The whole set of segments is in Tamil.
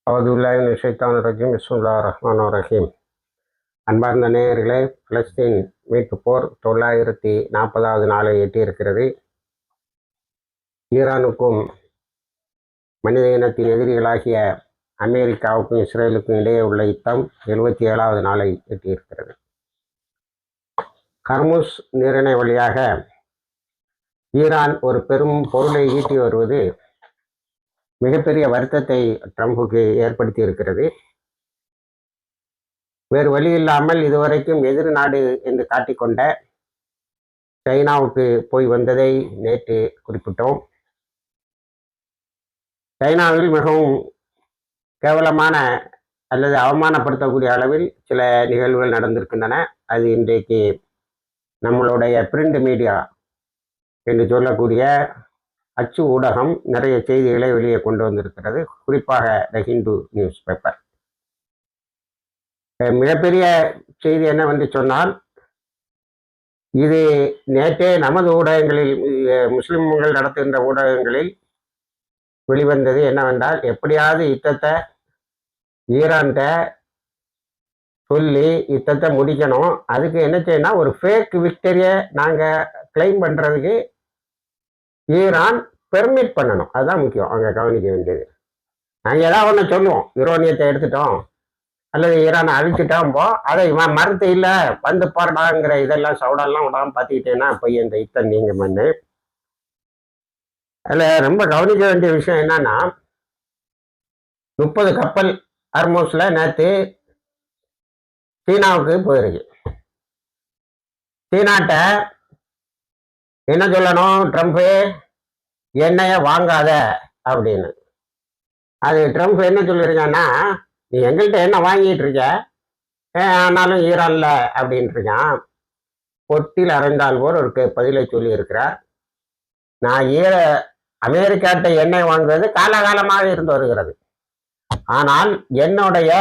அவுதுல்லாஹிமினஷைத்தானிர் பிஸ்மில்லாஹிர் ரஹ்மானிர் ரஹீம். அன்பார்ந்த நேயர்களே, பலஸ்தீன் மீட்பு போர் 940வது நாளை எட்டியிருக்கிறது. ஈரானுக்கும் மனித இனத்தின் எதிரிகளாகிய அமெரிக்காவுக்கும் இஸ்ரேலுக்கும் இடையே உள்ள யுத்தம் 77வது நாளை எட்டியிருக்கிறது. ஹர்முஸ் நீரிணை வழியாக ஈரான் ஒரு பெரும் பொருளை ஈட்டி வருவது மிகப்பெரிய வருத்தத்தை ட்ரம்புக்கு ஏற்படுத்தி இருக்கிறது. வேறு வழி இல்லாமல் இதுவரைக்கும் எதிர் நாடு என்று காட்டிக்கொண்ட சைனாவுக்கு போய் வந்ததை நேற்று குறிப்பிட்டோம். சைனாவில் மிகவும் கேவலமான அல்லது அவமானப்படுத்தக்கூடிய அளவில் சில நிகழ்வுகள் நடந்திருக்கின்றன. அது இன்றைக்கு நம்மளுடைய பிரிண்ட் மீடியா என்று சொல்லக்கூடிய அச்சு ஊடகம் நிறைய செய்திகளை வெளியே கொண்டு வந்திருக்கிறது. குறிப்பாக த ஹிந்து நியூஸ் பேப்பர். மிகப்பெரிய செய்தி என்னவென்று சொன்னால், இது நேற்றே நமது ஊடகங்களில், முஸ்லிம்கள் நடத்துகின்ற ஊடகங்களில் வெளிவந்தது என்னவென்றால், எப்படியாவது யுத்தத்தை ஈரான்கிட்ட சொல்லி யுத்தத்தை முடிக்கணும். அதுக்கு என்ன செய்யணும், ஒரு ஃபேக் விக்டரியை நாங்கள் கிளைம் பண்ணுறதுக்கு ஈரான் பெர்மிட் பண்ணணும். அதுதான் முக்கியம். அவங்க கவனிக்க வேண்டியது. நாங்கள் ஏதாவது ஒன்று சொல்லுவோம், யுரேனியத்தை எடுத்துட்டோம் அல்லது ஈரானை அழிச்சிட்டோம்போ, அதை மறுத்து இல்லை வந்து பாருடாங்கிற இதெல்லாம் சவுடெல்லாம் விடாமல் பார்த்துக்கிட்டேன்னா போய் இந்த யுத்தம் நீங்க மண்ணு. அதில் ரொம்ப கவனிக்க வேண்டிய விஷயம் என்னன்னா, 30 கப்பல் ஹர்முஸ்ல நேற்று சீனாவுக்கு போயிருக்கு. சீனாட்ட என்ன சொல்லணும், ட்ரம்ப்பு எண்ணெயை வாங்காத அப்படின்னு. அது ட்ரம்ப் என்ன சொல்லியிருக்கான்னா, நீ எங்கள்கிட்ட என்ன வாங்கிட்டு இருக்க, ஆனாலும் ஈரான்ல அப்படின்ட்டு இருக்கான். பொட்டில் அரைந்தால் போர் ஒரு பதிலை சொல்லி இருக்கிறார். நான் அமெரிக்காட்ட எண்ணெய் வாங்குவது காலகாலமாக இருந்து வருகிறது. ஆனால் என்னுடைய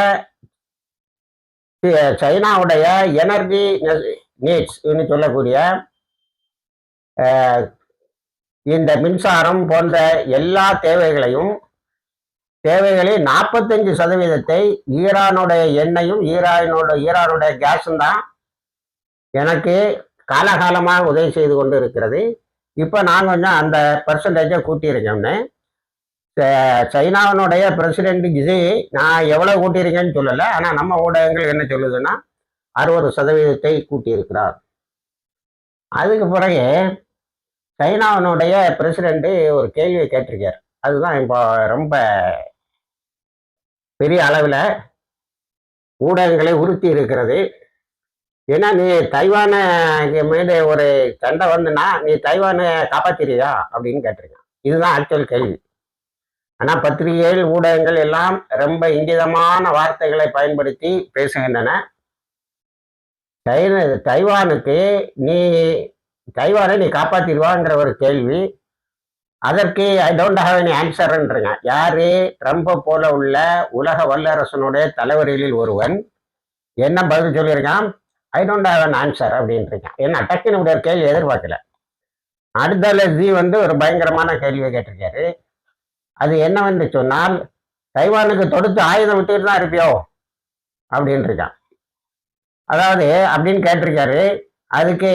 சைனாவுடைய எனர்ஜி நீட்ஸ் சொல்லக்கூடிய இந்த மின்சாரம் போன்ற எல்லா தேவைகளில் 45% ஈரானுடைய எண்ணெயும் ஈரானுடைய கேஸும் தான் எனக்கு காலகாலமாக உதவி செய்து கொண்டு இருக்கிறது. இப்போ நான் கொஞ்சம் அந்த பெர்சன்டேஜை கூட்டியிருக்கேன்னு சைனாவினுடைய பிரசிடென்ட் ஜி நான் எவ்வளோ கூட்டியிருக்கேன்னு சொல்லலை. ஆனால் நம்ம ஊடகங்கள் என்ன சொல்லுதுன்னா 60% கூட்டியிருக்கிறார். அதுக்கு பிறகு சைனாவினுடைய பிரசிடென்ட் ஒரு கேள்வியை கேட்டிருக்கார். அதுதான் இப்போ ரொம்ப பெரிய அளவில் ஊடகங்களை உறுத்தி இருக்கிறது. ஏன்னா, நீ தைவானை மீது ஒரு சண்டை வந்துன்னா நீ தைவானை காப்பாத்திரியா அப்படின்னு கேட்டிருக்கான். இதுதான் ஆக்சுவல் கேள்வி. ஆனால் பத்திரிகைகள் ஊடகங்கள் எல்லாம் ரொம்ப இங்கிதமான வார்த்தைகளை பயன்படுத்தி பேசுகின்றன. தைவானை நீ காப்பாத்திடுவாங்கிற ஒரு கேள்வி. அதற்கு ஐ டோன்ட் ஹாவ் எனி ஆன்சர்ன்றீங்க. யாரு, ட்ரம்பை போல உள்ள உலக வல்லரசனுடைய தலைவர்களில் ஒருவன் என்ன பதில் சொல்லியிருக்கான், I don't have an answer அப்படின்ட்டு. என்ன டக்குன்னு ஒரு கேள்வி எதிர்பார்க்கல. அடுத்த ஜி ஒரு பயங்கரமான கேள்வியை கேட்டிருக்காரு. அது என்னவென்று சொன்னால், தைவானுக்கு தொடுத்து ஆயுதம் விட்டுட்டு தான் இருப்பியோ அப்படின்னு இருக்கான். அதாவது அப்படின்னு கேட்டிருக்காரு. அதுக்கு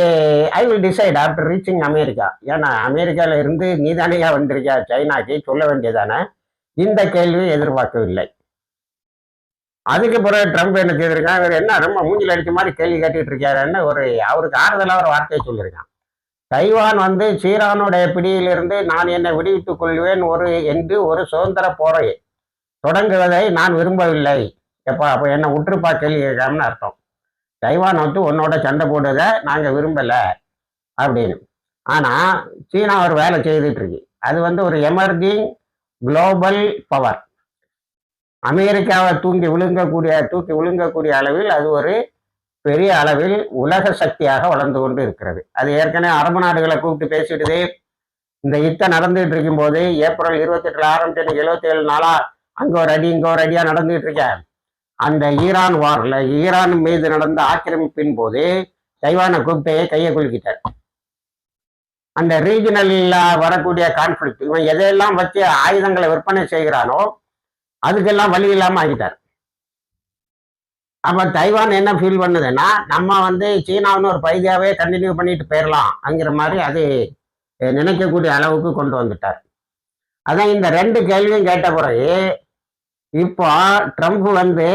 I will decide after reaching America. ஏன்னா அமெரிக்காவில் இருந்து நீ தானேயா வந்திருக்கா சைனாக்கு, சொல்ல வேண்டியதானே. இந்த கேள்வியை எதிர்பார்க்கவில்லை. அதுக்கு பிறகு ட்ரம்ப் என்ன செய்திருக்கான், இவர் என்ன ரொம்ப மூஞ்சில் அடிச்ச மாதிரி கேள்வி கேட்டுட்டு இருக்காருன்னு அவருக்கு ஆறுதலாக ஒரு வார்த்தையை சொல்லியிருக்கான். தைவான் சீரானுடைய பிடியிலிருந்து நான் என்னை விடுவித்துக் கொள்வேன் என்று ஒரு சுதந்திர போரை தொடங்குவதை நான் விரும்பவில்லை. எப்பா அப்போ என்ன உற்றுப்பா கேள்வி கேட்காமன்னு அர்த்தம். தைவான் உன்னோட சண்டை போடுறதை நாங்கள் விரும்பலை அப்படின்னு. ஆனால் சீனா ஒரு வேலை செய்துட்டு இருக்கு. அது ஒரு எமர்ஜிங் குளோபல் பவர். அமெரிக்காவை தூக்கி விழுங்கக்கூடிய அளவில் அது ஒரு பெரிய அளவில் உலக சக்தியாக வளர்ந்து கொண்டு இருக்கிறது. அது ஏற்கனவே அரபு நாடுகளை கூப்பிட்டு பேசிடுது. இந்த யுத்தம் நடந்துகிட்டு இருக்கும் போது ஏப்ரல் 28 ஆரம்பிச்சு 77 நாளா அங்கே ஒரு அடி இங்கே ஒரு அடியாக நடந்துகிட்டு இருக்கேன். அந்த ஈரான் வார்ல, ஈரான் மீது நடந்த ஆக்கிரமிப்பின் போது தைவானை கூப்பிட்டு கையை குலுக்கிட்டார். அந்த ரீஜனல்ல வரக்கூடிய கான்ஃபிளிக்ட், இவன் எதையெல்லாம் வச்சு ஆயுதங்களை விற்பனை செய்கிறானோ அதுக்கெல்லாம் வழி இல்லாமல் ஆகிட்டார். அப்போ தைவான் என்ன ஃபீல் பண்ணுதுன்னா, நம்ம வந்து சீனாவுன்னு ஒரு பைதியாவே கண்டினியூ பண்ணிட்டு போயிடலாம்ங்கிற மாதிரி அது நினைக்கக்கூடிய அளவுக்கு கொண்டு வந்துட்டார். அதான் இந்த 2 கேள்வியும் கேட்ட பிறகு இப்போ ட்ரம்ப் வந்து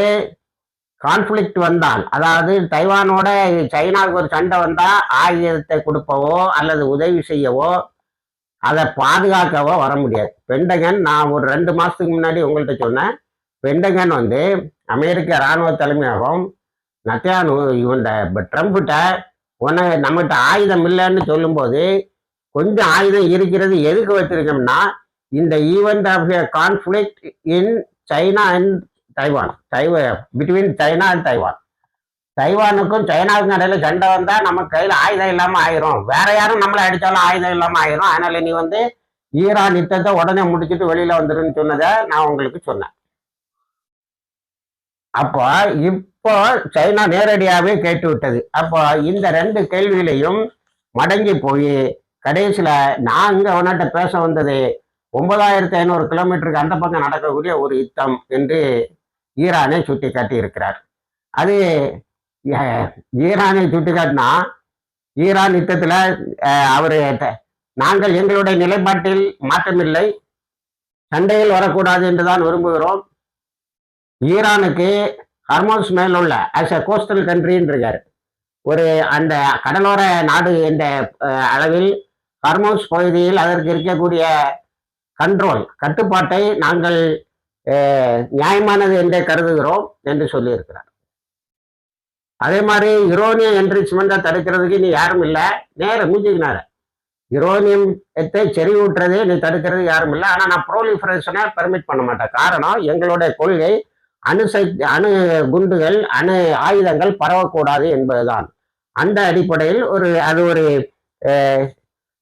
கான்ஃப்ளிக்ட் வந்தால், அதாவது தைவானோட சைனாவுக்கு ஒரு சண்டை வந்தா ஆயுதத்தை கொடுப்பவோ அல்லது உதவி செய்யவோ அதை பாதுகாக்கவோ வர முடியாது. பென்டகன், நான் ஒரு 2 மாசத்துக்கு முன்னாடி உங்கள்கிட்ட சொன்னேன், பென்டகன் வந்து அமெரிக்க இராணுவ தலைமையகம் நத்தியானு இவன் ட்ரம்ப்கிட்ட நம்மகிட்ட ஆயுதம் இல்லைன்னு சொல்லும்போது, கொஞ்சம் ஆயுதம் இருக்கிறது எதுக்கு வச்சிருக்கோம்னா, இந்த event of a conflict in China and Taiwan, between China and Taiwan. தைவானுக்கும் சைனாவுக்கும் இடையில சண்டை வந்தா நமக்கு கையில ஆயுதம் இல்லாம ஆயிரும், வேற யாரும் நம்மளை அடிச்சாலும் ஆயுதம் இல்லாம ஆயிரும். அதனால நீ வந்து ஈரான் யுத்தத்தை உடனே முடிச்சுட்டு வெளியில வந்துருன்னு சொன்னதை நான் உங்களுக்கு சொன்னேன். அப்போ இப்போ சைனா நேரடியாகவே கேட்டு விட்டது. அப்போ இந்த 2 கேள்விகளையும் மடங்கி போய் கடைசியில நான் இங்க அவன்கிட்ட பேச வந்தது 9500 கிலோமீட்டருக்கு அந்த பக்கம் நடக்கக்கூடிய ஒரு யுத்தம் என்று ஈரானை சுட்டி காட்டி இருக்கிறார். அது ஈரானை சுட்டி காட்டினா, ஈரான் யுத்தத்துல அவரு நாங்கள் எங்களுடைய நிலைப்பாட்டில் மாற்றமில்லை, சண்டையில் வரக்கூடாது என்றுதான் விரும்புகிறோம். ஈரானுக்கு ஹார்மோஸ் மேல் உள்ள ஆஸ் எ கோஸ்டல் கண்ட்ரின்னு இருக்காரு, ஒரு அந்த கடலோர நாடு என்ற அளவில் ஹார்மோஸ் பகுதியில் அதற்கு இருக்கக்கூடிய கட்டுப்பாட்டை நாங்கள் நியாயமானது என்றே கருதுகிறோம் என்று சொல்லியிருக்கிறார். அதே மாதிரி யுரோனியம் என்ரிச்மெண்ட்டை தடுக்கிறதுக்கு நீ யாரும் இல்லை, நேர மூஞ்சிக்கினார யுரோனியத்தை செறிவூட்டுறதே நீ தடுக்கிறது யாரும் இல்லை. ஆனால் நான் ப்ரோலிஃபரேஷனை பெர்மிட் பண்ண மாட்டேன். காரணம், எங்களுடைய கொள்கை அணு குண்டுகள், அணு ஆயுதங்கள் பரவக்கூடாது என்பதுதான். அந்த அடிப்படையில் அது ஒரு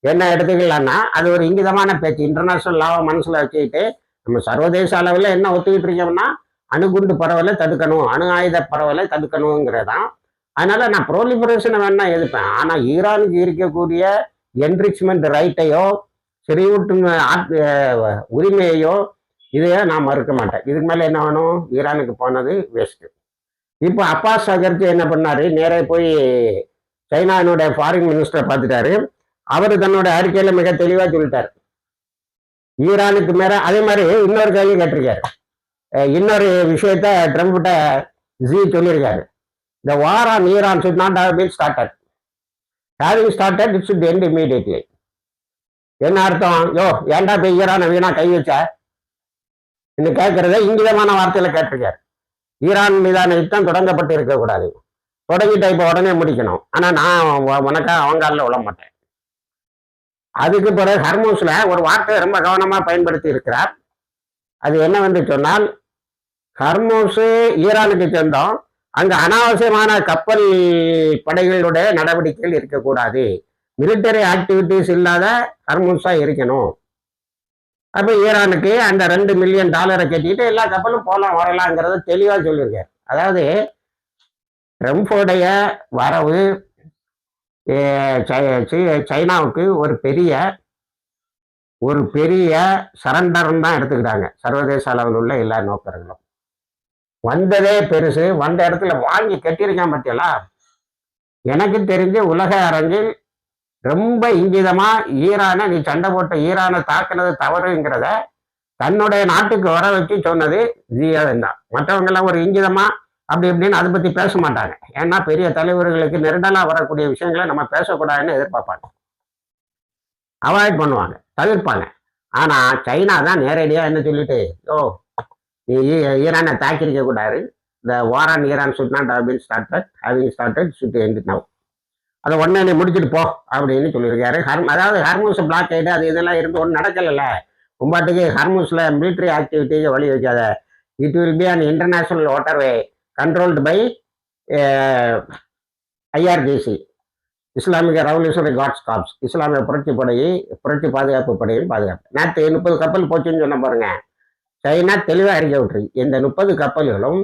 என்ன எடுத்துக்கலாம்னா, அது ஒரு இங்கிதமான பேச்சு. இன்டர்நேஷனல் லாவை மனசுல வச்சுக்கிட்டு நம்ம சர்வதேச அளவில் என்ன ஒத்துக்கிட்டு இருக்கோம்னா, அணுகுண்டு பரவலை தடுக்கணும், அணு ஆயுத பரவலை தடுக்கணுங்கிறதான். அதனால நான் ப்ரோலிஃபரேஷனை வேணா எதிர்ப்பேன். ஆனால் ஈரானுக்கு இருக்கக்கூடிய என்ரிச்மெண்ட் ரைட்டையோ செறிவூட்டும் உரிமையையோ இதையோ நான் மறுக்க மாட்டேன். இதுக்கு மேலே என்ன வேணும்? ஈரானுக்கு போனது வேஸ்ட்டு. இப்போ அப்பாஸ் அகர்ஜி என்ன பண்ணாரு, நேரே போய் சைனாவினுடைய ஃபாரின் மினிஸ்டரை பார்த்துட்டாரு. அவர் தன்னோட அறிக்கையில மிக தெளிவா சொல்லிட்டார், ஈரானுக்கு மேல. அதே மாதிரி இன்னொரு கேள்வி கேட்டிருக்காரு, இன்னொரு விஷயத்த ட்ரம்ப்கிட்ட ஜி சொல்லியிருக்காரு, the war on Iran should not have been started. Having started, it should end immediately. என்ன அர்த்தம்? ஏன்டா போய் ஈரானை வீணா கை வச்ச இன்னும் கேட்கறத இங்கிதமான வார்த்தையில கேட்டிருக்காரு. ஈரான் மீதான யுத்தம் தொடங்கப்பட்டு இருக்கக்கூடாது, தொடங்கிட்ட இப்ப உடனே முடிக்கணும். ஆனா நான் உனக்கா அவங்கால விட மாட்டேன். அதுக்கு பிறகு ஹர்மூஸ்ல ஒரு வார்த்தையை ரொம்ப கவனமா பயன்படுத்தி இருக்கிறார். அது என்னவென்று சொன்னால், ஹர்மூஸ் ஈரானுக்கு சொந்தம், அங்க அனாவசியமான கப்பல் படைகளுடைய நடவடிக்கைகள் இருக்கக்கூடாது, மிலிட்டரி ஆக்டிவிட்டிஸ் இல்லாத ஹர்மூஸா இருக்கணும். அப்ப ஈரானுக்கு அந்த $2 மில்லியன் கட்டிட்டு எல்லா கப்பலும் போலாம் வரலாங்கிறத தெளிவா சொல்லியிருக்காரு. அதாவது ட்ரம்ப்போடைய வரவு சைனாவுக்கு ஒரு பெரிய சரண்டர்ன்னு தான் எடுத்துக்கிட்டாங்க சர்வதேச அளவில் உள்ள எல்லா நோக்கர்களும். வந்ததே பெருசு, வந்த இடத்துல வாங்கி கட்டியிருக்கான் பத்தியலா. எனக்கு தெரிஞ்சு உலக அரங்கில் ரொம்ப இங்கிதமா ஈரானை, நீ சண்டை போட்ட ஈரானை தாக்குனது தவறுங்கிறத தன்னுடைய நாட்டுக்கு வர வச்சு சொன்னது ஜியாதன் தான். மற்றவங்க எல்லாம் ஒரு இங்கிதமா அப்படி இப்படின்னு அதை பத்தி பேச மாட்டாங்க. ஏன்னா பெரிய தலைவர்களுக்கு நெருடலா வரக்கூடிய விஷயங்களை நம்ம பேசக்கூடாதுன்னு எதிர்பார்ப்பாங்க, அவாய்ட் பண்ணுவாங்க, தவிர்ப்பாங்க. ஆனா சைனா தான் நேரடியா என்ன சொல்லிட்டு, நீ ஈரானை தாக்கியிருக்க கூடாது, இந்த வார் on Iran should not have been started, having started should end now. அதை உடனே நீ முடிச்சுட்டு போ அப்படின்னு சொல்லியிருக்காரு. அதாவது ஹர்மூஸ் பிளாக்கெட் அது இதெல்லாம் இருந்து ஒன்றும் நடக்கல. கும்பாட்டுக்கு ஹர்மூஸ்ல மிலிட்ரி ஆக்டிவிட்டிக்கு வழி வைக்காத. It will be an international waterway controlled by IRGC, Islamic revolutionary guards corps, இஸ்லாமிய புரட்சி பாதுகாப்பு படையின் பாதுகாப்பு. நேற்று 30 கப்பல் போச்சுன்னு சொன்ன பாருங்க. சைனா தெளிவாக அறிக்கை விட்டுரு, இந்த 30 கப்பல்களும்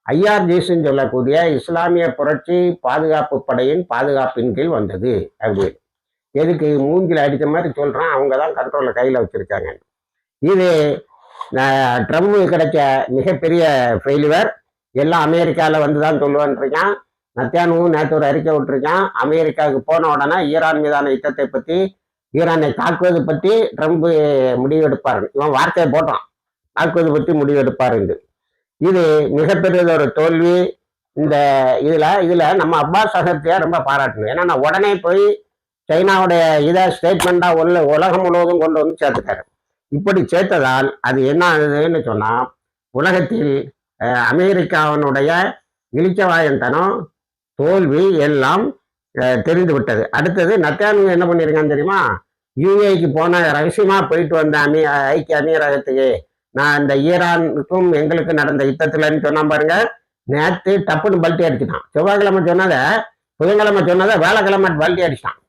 ஐஆர்ஜிசின்னு சொல்லக்கூடிய இஸ்லாமிய புரட்சி பாதுகாப்பு படையின் பாதுகாப்பின் கீழ் வந்தது. அப்படின்னு எதுக்கு மூங்கில் அடித்த மாதிரி சொல்றான், அவங்க தான் கண்ட்ரோலை கையில் வச்சிருக்காங்க. இது ட்ரம்ப் கிடைச்ச மிகப்பெரிய ஃபெயிலிவர். எல்லாம் அமெரிக்காவில் வந்து தான் சொல்லுவான்ருக்கான். நத்தியானுவும் நேற்று ஒரு அறிக்கை விட்டுருக்கான். அமெரிக்காவுக்கு போன உடனே ஈரான் மீதான யுத்தத்தை பற்றி, ஈரானை தாக்குவது பற்றி ட்ரம்ப் முடிவெடுப்பார். இவன் வார்த்தையை போட்டான், தாக்குவது பற்றி முடிவெடுப்பாருண்டு. இது மிகப்பெரிய ஒரு தோல்வி. இந்த இதுல நம்ம அப்பாஸ் அகர்த்தியா ரொம்ப பாராட்டணும். ஏன்னா நான் உடனே போய் சைனாவுடைய இதை ஸ்டேட்மெண்டா உலகம் முழுவதும் கொண்டு வந்து சேர்த்துட்டாரு. இப்படி சேர்த்ததால் அது என்ன ஆகுதுன்னு சொன்னா, உலகத்தில் அமெரிக்காவினுடைய இளிச்சவாயந்தனம், தோல்வி எல்லாம் தெரிந்து விட்டது. அடுத்தது நத்தியானு என்ன பண்ணியிருக்கான்னு தெரியுமா? யூஏக்கு போன ரகசியமா போயிட்டு வந்த ஐக்கிய அமீரகத்துக்கு, நான் இந்த ஈரானுக்கும் எங்களுக்கு நடந்த யுத்தத்துலன்னு சொன்னா பாருங்க, நேற்று டப்புன்னு பல்ட்டி அடிச்சுட்டான். செவ்வாய்க்கிழமை சொன்னதை புதன்கிழமை சொன்னதை வேலைக்கிழமை பல்ட்டி அடிச்சிட்டான்.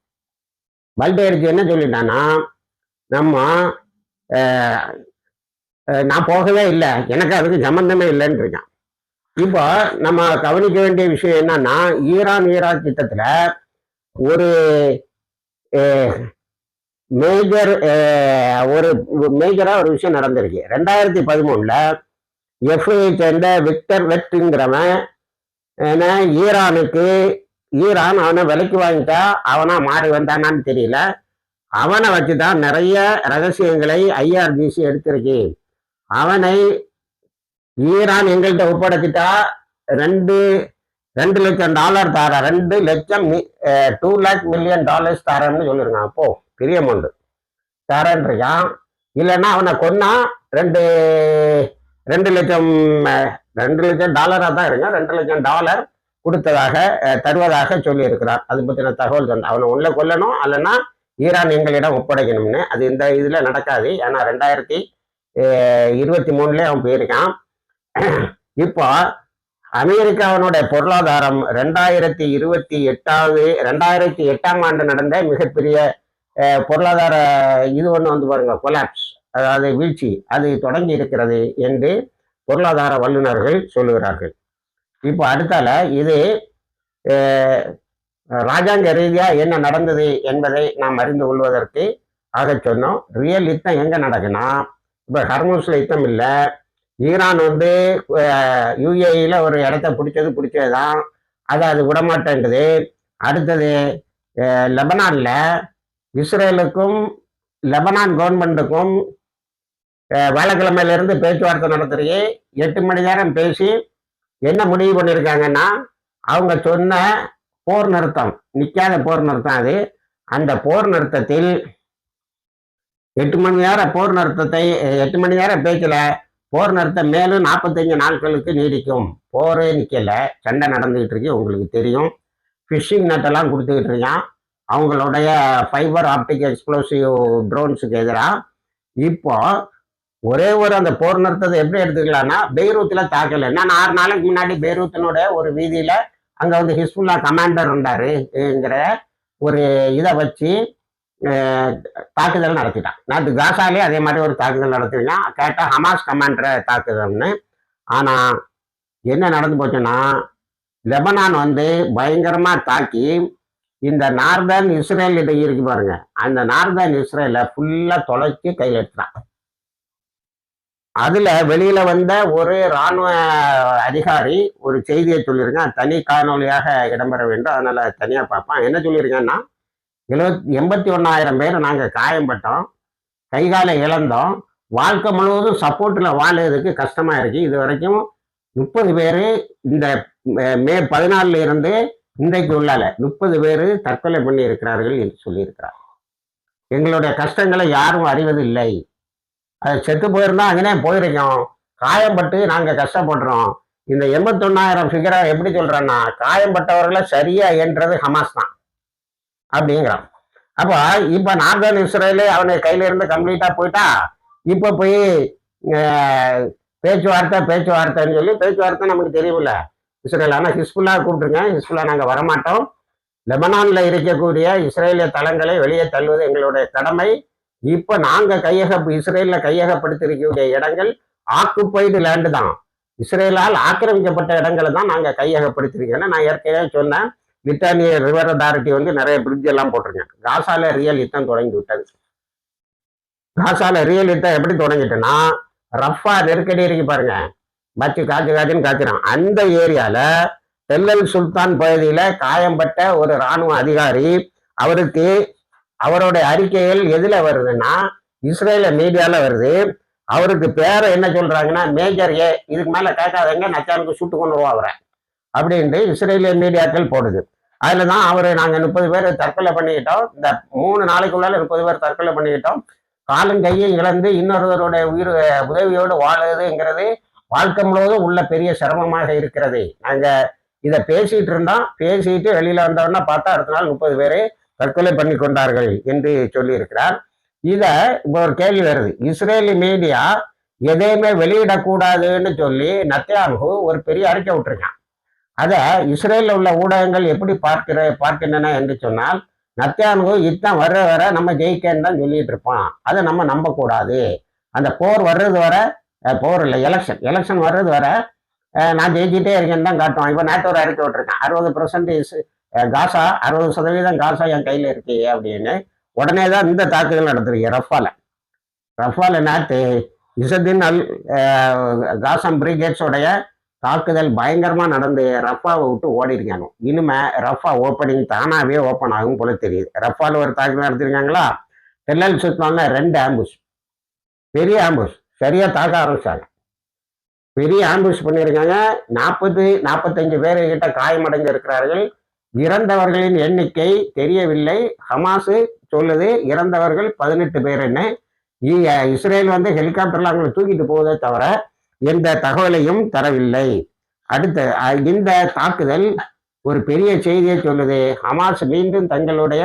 பல்ட்டி அடிச்சு என்ன சொல்லிட்டான்னா, நம்ம நான் போகவே இல்லை, எனக்கு அதுக்கு சம்பந்தமே இல்லைன்னு இருக்கான். இப்போ நம்ம கவனிக்க வேண்டிய விஷயம் என்னன்னா, ஈராக் யுத்தத்துல ஒரு மேஜரா ஒரு விஷயம் நடந்திருக்கு. 2013 எஃப்ஐ சேர்ந்த விக்டர் வெட்டுங்கிறவன் ஈரான் அவனை விலைக்கு வாங்கிட்டா அவனா மாறி வந்தானான்னு தெரியல. அவனை வச்சுதான் நிறைய ரகசியங்களை ஐஆர்ஜிசி எடுத்திருக்கு. அவனை ஈரான் எங்கள்கிட்ட ஒப்படைச்சிட்டா $2 லட்சம் தாரேன், $2 lakh million தாரேன்னு சொல்லிருக்கான். அப்போ பெரிய அமௌண்ட் தாரேன் இருக்கான். இல்லைன்னா அவனை கொன்னா $2 லட்சம் தான் இருங்க, $2 லட்சம் கொடுத்ததாக தருவதாக சொல்லி இருக்கிறார். அது பற்றின தகவல் சொன்ன. அவனை உள்ள கொல்லணும், அல்லனா ஈரான் எங்களிடம் ஒப்படைக்கணும்னு. அது இந்த இதுல நடக்காது. ஏன்னா 2023 அவன் போயிருக்கான். இப்போ அமெரிக்காவினுடைய பொருளாதாரம் 2008ஆம் ஆண்டு நடந்த மிகப்பெரிய பொருளாதார இது ஒன்று வந்து பாருங்க, கொலாப்ஸ், அதாவது வீழ்ச்சி, அது தொடங்கி இருக்கிறது என்று பொருளாதார வல்லுநர்கள் சொல்லுகிறார்கள். இப்போ அடுத்தால இது ராஜாங்க ரீதியா என்ன நடந்தது என்பதை நாம் அறிந்து கொள்வதற்கு ஆக சொன்னோம். ரியல் யுத்தம் எங்க நடக்குன்னா, இப்போ ஹர்மூஸ்ல யுத்தம் இல்லை. ஈரான் வந்து யுஏஇல ஒரு இடத்த பிடிச்சதுதான், அது விடமாட்டேங்குது. அடுத்தது லெபனான்ல இஸ்ரேலுக்கும் லெபனான் கவர்மெண்ட்டுக்கும் வேலைக்கிழமையிலிருந்து பேச்சுவார்த்தை நடத்துறீங்க. 8 மணி நேரம் பேசி என்ன முடிவு பண்ணியிருக்காங்கன்னா, அவங்க சொன்ன போர் நிறுத்தம், நிற்காத போர் நிறுத்தம், அந்த போர் நிறுத்தத்தில் 8 மணி நேரம் போர் நிறுத்தத்தை 8 மணி நேரம் பேச்சல போர் நிறுத்தம் மேலும் 45 நாட்களுக்கு நீடிக்கும். போரே நிற்கல, சண்டை நடந்துகிட்டு இருக்கு. உங்களுக்கு தெரியும், ஃபிஷிங் நெட்டெல்லாம் கொடுத்துக்கிட்டு இருக்கான் அவங்களுடைய ஃபைபர் ஆப்டிக் எக்ஸ்ப்ளோசிவ் ட்ரோன்ஸுக்கு எதிராக. இப்போ ஒரே அந்த போர் நிறுத்தத்தை எப்படி எடுத்துக்கலாம்னா, பெய்ரூத்ல தாக்கல. நான் 6 நாளைக்கு முன்னாடி பெய்ரூத்தினுடைய ஒரு வீதியில அங்க வந்து ஹிஸ்புல்லா கமாண்டர் இருந்தாருங்கிற ஒரு இதை வச்சு தாக்குதல் நடத்திட்டான். நேற்று காசாலே அதே மாதிரி ஒரு தாக்குதல் நடத்திட்டான். கேட்டா ஹமாஸ் கமாண்டரை தாக்குதல்னு. ஆனா என்ன நடந்து போச்சுன்னா, லெபனான் வந்து பயங்கரமா தாக்கி இந்த நார்தர்ன் இஸ்ரேல் இருக்கு பாருங்க, அந்த நார்தர்ன் இஸ்ரேல ஃபுல்லா தொலைச்சி கையில் எடுத்துட்டான். அதுல வெளியில வந்த ஒரு இராணுவ அதிகாரி ஒரு செய்தியை சொல்லியிருக்கேன், தனி காணொலியாக இடம்பெற வேண்டும், அதனால தனியா பார்ப்பான். என்ன சொல்லியிருக்கேன்னா, 81,000 பேர் நாங்க காயம்பட்டோம், கைகாலை இழந்தோம், வாழ்க்கை முழுவதும் சப்போர்ட்ல வாழறதுக்கு கஷ்டமா இருக்கு. இது வரைக்கும் 30 பேர் இந்த மே 14 இருந்து இன்றைக்கு உள்ளால 30 பேர் தற்கொலை பண்ணி இருக்கிறார்கள் என்று சொல்லியிருக்கிறார். எங்களுடைய கஷ்டங்களை யாரும் அறிவதில்லை. அது செத்து போயிருந்தா அங்கனே போயிருக்கோம், காயம்பட்டு நாங்க கஷ்டப்படுறோம். இந்த 81,000 ஃபிகரை எப்படி சொல்றேன்னா, காயம்பட்டவர்களை சரியா என்றது ஹமாஸ் தான் அப்படிங்கிறான். அப்போ இப்ப நார்தர்ன் இஸ்ரேலு அவனை கையில இருந்து கம்ப்ளீட்டா போயிட்டா, இப்ப போய் பேச்சுவார்த்தைன்னு சொல்லி, பேச்சுவார்த்தை நமக்கு தெரியுமில்ல இஸ்ரேல். ஆனா ஹிஸ்புல்லா கூப்பிட்டுருங்க, ஹிஸ்புல்லா நாங்க வரமாட்டோம், லெபனான்ல இருக்கக்கூடிய இஸ்ரேலிய தளங்களை வெளியே தள்ளுவது எங்களுடைய கடமை. இப்ப நாங்க இஸ்ரேல்ல கையகப்படுத்திருக்கக்கூடிய இடங்கள் ஆக்குப்பைடு லேண்டு தான், இஸ்ரேலால் ஆக்கிரமிக்கப்பட்ட இடங்களை தான் நாங்க கையகப்படுத்திருக்கோம். நான் ஏற்கனவே சொன்னேன், லிட்டானிய ரிவர் அத்தாரிட்டி வந்து நிறைய பிரிட்ஜ் எல்லாம் போட்டிருக்கேன். காசால ரியல் யுத்தம் தொடங்கி விட்டது. காசால ரியல் யுத்தம் எப்படி தொடங்கிட்டுன்னா, ரஃபா நெருக்கடி இருக்கு பாருங்க, பச்சு காய்ச்சி காய்ச்சின்னு காய்ச்சிடும். அந்த ஏரியால தெல்லல் சுல்தான் பகுதியில காயம்பட்ட ஒரு இராணுவ அதிகாரி, அவருக்கு அவருடைய அறிக்கைகள் எதுல வருதுன்னா இஸ்ரேல மீடியால வருது. அவருக்கு பேரை என்ன சொல்றாங்கன்னா மேஜர் ஏ, இதுக்கு மேல கேட்காதங்க, நச்சானுக்கு சுட்டு கொண்டு வருவோம் அவரை அப்படின்ட்டு இஸ்ரேலிய மீடியாக்கள் போடுது. அதுலதான் அவரு நாங்க 30 பேர் தற்கொலை பண்ணிக்கிட்டோம், இந்த 3 நாளைக்குள்ளால 30 பேர் தற்கொலை பண்ணிக்கிட்டோம், காலும் கையும் இழந்து இன்னொருவருடைய உயிர் உதவியோடு வாழுதுங்கிறது வாழ்க்கை முழுவதும் உள்ள பெரிய சிரமமாக இருக்கிறது. நாங்க இதை பேசிட்டு இருந்தோம், பேசிட்டு வெளியில வந்தோம்னா பார்த்தா அடுத்த நாள் 30 பேரை தற்கொலை பண்ணி கொண்டார்கள் என்று சொல்லி இருக்கிறார். இத இப்போ ஒரு கேள்வி வருது, இஸ்ரேலி மீடியா எதையுமே வெளியிடக்கூடாதுன்னு சொல்லி நத்தன்யாஹூ ஒரு பெரிய அறிக்கை விட்டுருக்கான். அத இஸ்ரேலில் உள்ள ஊடகங்கள் எப்படி பார்க்கின்றன என்று சொன்னால், நத்தன்யாஹூ யுத்தம் வர வர நம்ம ஜெயிக்கன்னு தான் சொல்லிட்டு இருப்பான், அதை நம்ம நம்பக்கூடாது. அந்த போர் வர்றது வர, போர் இல்லை எலெக்ஷன் வர்றது வர நான் ஜெயிச்சுட்டே இருக்கேன்னு தான் காட்டுவான். இப்போ நேற்று ஒரு அறிக்கை விட்டுருக்கேன், 60% காசா, 60% காசா என் கையில் இருக்கு அப்படின்னு. உடனே தான் இந்த தாக்குதல் நடந்திருக்கு ரஃபால நேற்று இசத்தின் அல் காசம் பிரிகேட்ஸோடைய தாக்குதல் பயங்கரமா நடந்து ரஃபாவை விட்டு ஓடி இருக்காங்க. இனிமே ரஃபா ஓப்பனிங் தானாவே ஓப்பன் ஆகும் போல தெரியுது. ரஃபால ஒரு தாக்குதல் நடத்திருக்காங்களா, தெல்லல் சுல்தான்ல 2 ஆம்புஷ், பெரிய ஆம்புஷ், சரியா தாக்க ஆரம்பிச்சாங்க, பெரிய ஆம்புஷ் பண்ணியிருக்காங்க. 40-45 பேர் கிட்ட காயமடைந்து இருக்கிறார்கள். இறந்தவர்களின் எண்ணிக்கை தெரியவில்லை. ஹமாஸ் சொல்லுது இறந்தவர்கள் 18 பேருன்னு. இஸ்ரேல் வந்து ஹெலிகாப்டர்ல அவங்களை தூக்கிட்டு போவதை தவிர எந்த தகவலையும் தரவில்லை. அடுத்த இந்த தாக்குதல் ஒரு பெரிய செய்தியை சொல்லுது. ஹமாஸ் மீண்டும் தங்களுடைய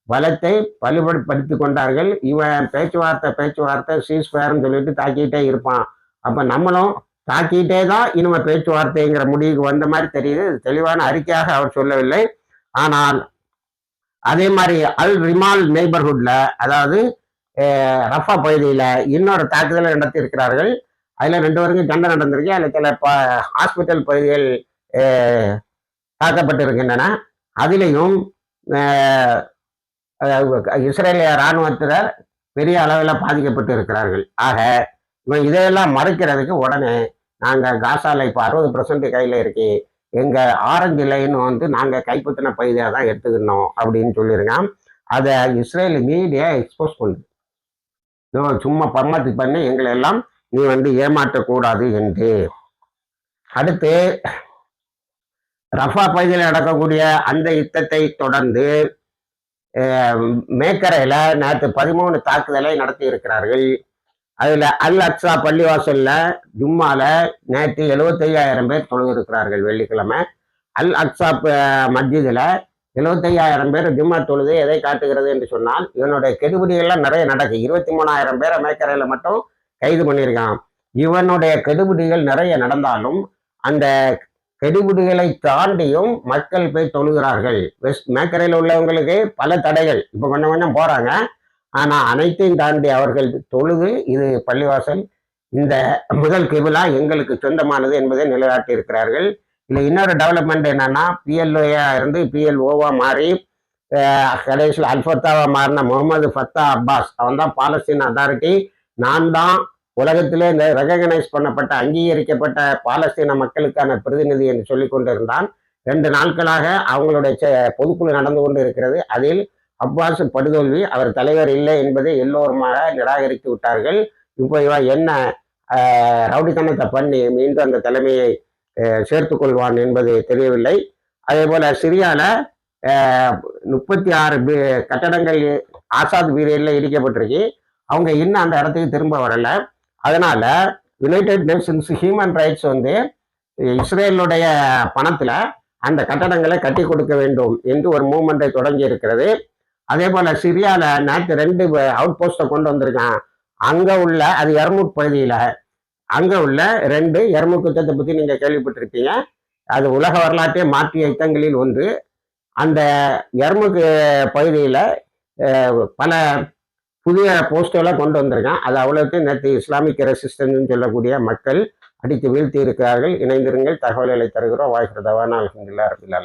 பலத்தை வலுப்படுத்தி கொண்டார்கள். இவன் பேச்சுவார்த்தை சீஸ்ஃபயர்னு சொல்லிட்டு தாக்கிட்டே இருப்பான். அப்ப நம்மளும் தாக்கிட்டே தான் இனிமே பேச்சுவார்த்தைங்கிற முடிவுக்கு வந்த மாதிரி தெரியுது. தெளிவான அறிக்கையாக அவர் சொல்லவில்லை. ஆனால் அதே மாதிரி அல் ரிமால் நெய்பர்ஹுட்ல, அதாவது ரஃபா பகுதியில இன்னொரு தாக்குதலை நடத்தி இருக்கிறார்கள். அதுல 2 பேருக்கும் சண்டை நடந்திருக்கு. அதுல சில ஹாஸ்பிட்டல் பகுதிகள் தாக்கப்பட்டிருக்கின்றன. அதிலையும் இஸ்ரேலிய இராணுவத்தினர் பெரிய அளவில் பாதிக்கப்பட்டு இருக்கிறார்கள். ஆக இவன் இதையெல்லாம் மறைக்கிறதுக்கு உடனே நாங்கள் காசால இப்போ 60% கையில் இருக்கு, எங்க ஆரஞ்சு லைன் வந்து நாங்கள் கைப்பற்றின பகுதியாக தான் எடுத்துக்கணும் அப்படின்னு சொல்லியிருக்கான். அதை இஸ்ரேல் மீடியா எக்ஸ்போஸ் பண்ணுது, சும்மா பம்மத்து பண்ணி எங்களை எல்லாம் நீ வந்து ஏமாற்றக்கூடாது என்று. அடுத்து ரஃபா பகுதியில் நடக்கக்கூடிய அந்த யுத்தத்தை தொடர்ந்து மேக்கரையில நேற்று 13 தாக்குதலை நடத்தி இருக்கிறார்கள். அதுல அல் அக்ஸா பள்ளிவாசல்ல ஜும்மால நேற்று 75,000 பேர் தொழுது இருக்கிறார்கள் வெள்ளிக்கிழமை. அல் அக்ஸா மஸ்ஜிதுல 75,000 பேர் ஜும்மா தொழுது எதை காட்டுகிறது என்று சொன்னால், இவனுடைய கெடுபிடிகள்லாம் நிறைய நடக்கு. 23,000 பேரை மேக்கரையில மட்டும் கைது பண்ணியிருக்கான். இவனுடைய கெடுபிடிகள் நிறைய நடந்தாலும் அந்த கெடுபிடிகளை தாண்டியும் மக்கள் போய் தொழுகிறார்கள். மேக்கரையில் உள்ளவங்களுக்கு பல தடைகள், இப்போ கொஞ்சம் கொஞ்சம் போறாங்க. ஆனா அனைத்தையும் தாண்டி அவர்கள் தொழுது இது பள்ளிவாசல், இந்த முதல் கிபிலா எங்களுக்கு சொந்தமானது என்பதை நிலைநாட்டி இருக்கிறார்கள். இல்லை இன்னொரு டெவலப்மெண்ட் என்னன்னா, பிஎல்ஓயா இருந்து பிஎல்ஓவா மாறி கடைசியில் அல்ஃபத்தாவா மாறின முகமது ஃபத்தா அப்பாஸ், அவன் தான் பாலஸ்தீன் அத்தாரிட்டி, நான் தான் உலகத்திலே இந்த ரெகக்னைஸ் பண்ணப்பட்ட அங்கீகரிக்கப்பட்ட பாலஸ்தீன மக்களுக்கான பிரதிநிதி என்று சொல்லி கொண்டிருந்தான். 2 நாட்களாக அவங்களுடைய பொதுக்குழு நடந்து கொண்டு இருக்கிறது. அதில் அப்பாஸ் படுதோல்வி, அவர் தலைவர் இல்லை என்பதை எல்லோருமாக நிராகரித்து விட்டார்கள். இப்போ இவன் என்ன ரவுடித்தனத்தை பண்ணி மீண்டும் அந்த தலைமையை சேர்த்து கொள்வான் என்பது தெரியவில்லை. அதே போல சிரியால 36 கட்டடங்கள் ஆசாத் பீரியட்ல இடிக்கப்பட்டிருக்கு. அவங்க இன்னும் அந்த இடத்துக்கு திரும்ப வரல. அதனால யுனைடெட் நேஷன்ஸ் ஹியூமன் ரைட்ஸ் வந்து இஸ்ரேலுடைய பணத்துல அந்த கட்டடங்களை கட்டி கொடுக்க வேண்டும் என்று ஒரு மூவ்மெண்ட்டை தொடங்கி இருக்கிறது. அதே போல சிரியால நேற்று 2 அவுட் போஸ்ட்டை கொண்டு வந்திருக்கான். அங்க உள்ள அது யர்முக் பகுதியில, அங்க உள்ள 2 யர்முக் யுத்தத்தை பத்தி நீங்க கேள்விப்பட்டிருப்பீங்க. அது உலக வரலாற்றை மாற்றிய யுத்தங்களில் ஒன்று. அந்த யர்முக் பகுதியில பல புதிய போஸ்டெல்லாம் கொண்டு வந்திருக்கான். அது அவ்வளவுக்கு நேற்று இஸ்லாமிக் ரெசிஸ்டன்ஸ் சொல்லக்கூடிய மக்கள் அடித்து வீழ்த்தி இருக்கிறார்கள். இணைந்திருங்கள், தகவல்களை தருகிறோம். வாய்க்கிறதவான அல்ஹம்துலில்லாஹ் ரபில் ஆலமீன்.